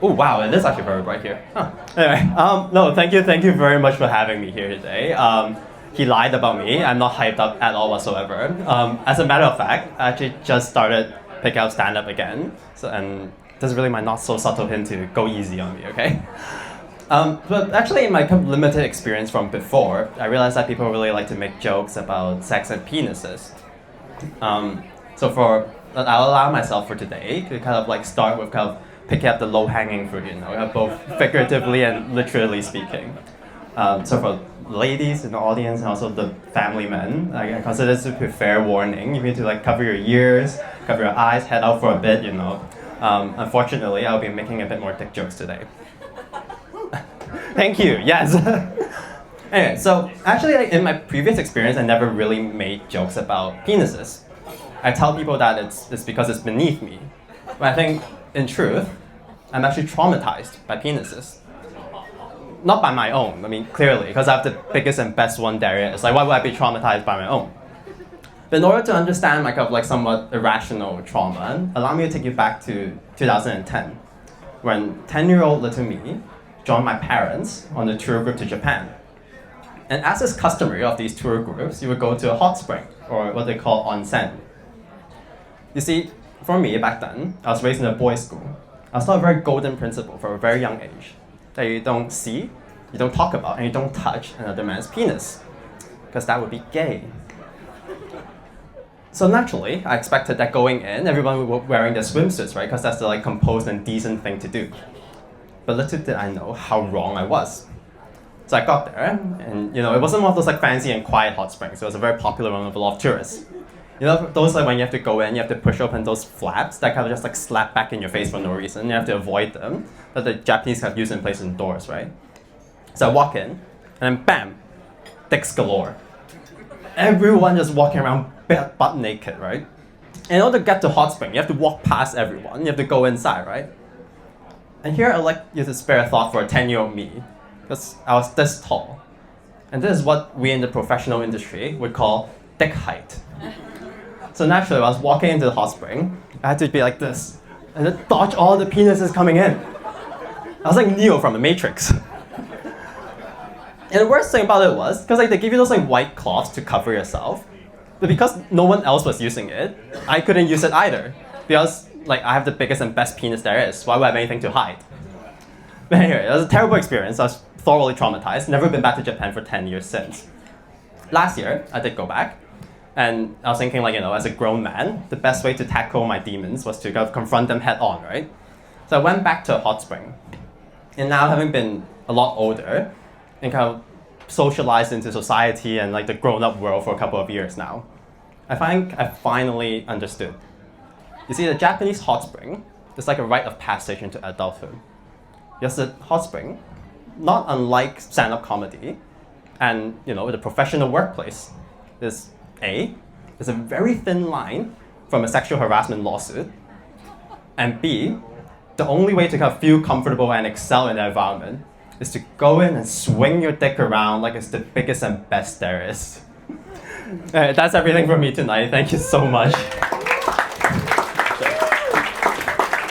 Oh wow, it is actually very bright here. Huh. Anyway, no, thank you very much for having me here today. He lied about me. I'm not hyped up at all whatsoever. As a matter of fact, I actually just started picking up stand-up again, and this is really my not so subtle hint to go easy on me, okay? But actually, in my kind of limited experience from before, I realized that people really like to make jokes about sex and penises. I'll allow myself for today to kind of like start with kind of picking up the low-hanging fruit, both figuratively and literally speaking. So for ladies in the audience and also the family men, I consider this to be fair warning. You need to like cover your ears, cover your eyes, head out for a bit, Unfortunately, I'll be making a bit more dick jokes today. Thank you, yes. Anyway, so actually in my previous experience, I never really made jokes about penises. I tell people that it's because it's beneath me. But I think, in truth, I'm actually traumatized by penises. Not by my own, clearly, because I have the biggest and best one there is. Like, why would I be traumatized by my own? But in order to understand my kind of like somewhat irrational trauma, allow me to take you back to 2010, when 10-year-old little me joined my parents on a tour group to Japan. And as is customary of these tour groups, you would go to a hot spring, or what they call onsen. You see, for me back then, I was raised in a boys' school. I was taught a very golden principle from a very young age, that you don't see, you don't talk about, and you don't touch another man's penis, because that would be gay. So naturally, I expected that going in, everyone would be wearing their swimsuits, right? Because that's the like composed and decent thing to do. But little did I know how wrong I was. So I got there, and it wasn't one of those like fancy and quiet hot springs. It was a very popular one with a lot of tourists. Those like when you have to go in, you have to push open those flaps that kind of just like slap back in your face for no reason. You have to avoid them, but the Japanese have used in place indoors, right? So I walk in, and then bam, dicks galore. Everyone just walking around butt naked, right? And in order to get to hot spring, you have to walk past everyone. You have to go inside, right? And here I'd like you to spare a thought for a 10-year-old me, because I was this tall. And this is what we in the professional industry would call dick height. So naturally, when I was walking into the hot spring, I had to be like this, and then dodge all the penises coming in. I was like Neo from the Matrix. And the worst thing about it was, because they give you those like white cloths to cover yourself, but because no one else was using it, I couldn't use it either. Because I have the biggest and best penis there is, why would I have anything to hide? But anyway, it was a terrible experience. I was thoroughly traumatized, never been back to Japan for 10 years since. Last year, I did go back, and I was thinking as a grown man, the best way to tackle my demons was to kind of confront them head on, right? So I went back to a hot spring. And now having been a lot older, and kind of socialized into society and the grown-up world for a couple of years now, I think I finally understood. You see, the Japanese hot spring is like a rite of passage into adulthood. Because the hot spring, not unlike stand-up comedy and the professional workplace, is A, there's a very thin line from a sexual harassment lawsuit, and B, the only way to kind of feel comfortable and excel in the environment is to go in and swing your dick around like it's the biggest and best there is. That's everything from me tonight. Thank you so much.